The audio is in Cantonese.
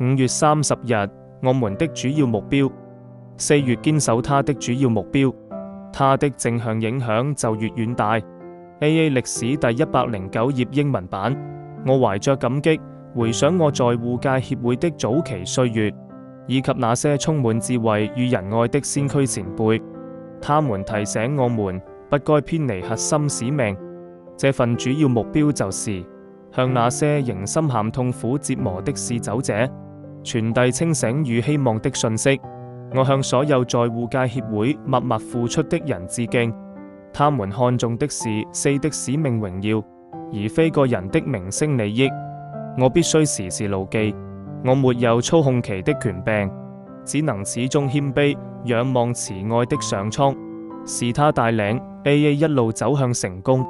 5月30日，我們的主要目標。4月堅守他的主要目標，他的正向影響就越遠大。AA 歷史第109頁英文版。我懷着感激，回想我在護戒協會的早期歲月，以及那些充滿智慧與仁愛的先驅前輩，他們提醒我們不該偏離核心使命。這份主要目標就是向那些仍深陷痛苦折磨的逝走者傳遞清醒與希望的訊息。我向所有在護戒協會默默付出的人致敬，他們看重的是4的使命榮耀，而非個人的名聲利益。我必須時時牢記，我沒有操控其的權柄，只能始終謙卑仰望慈愛的上蒼，是他帶領AA 一路走向成功。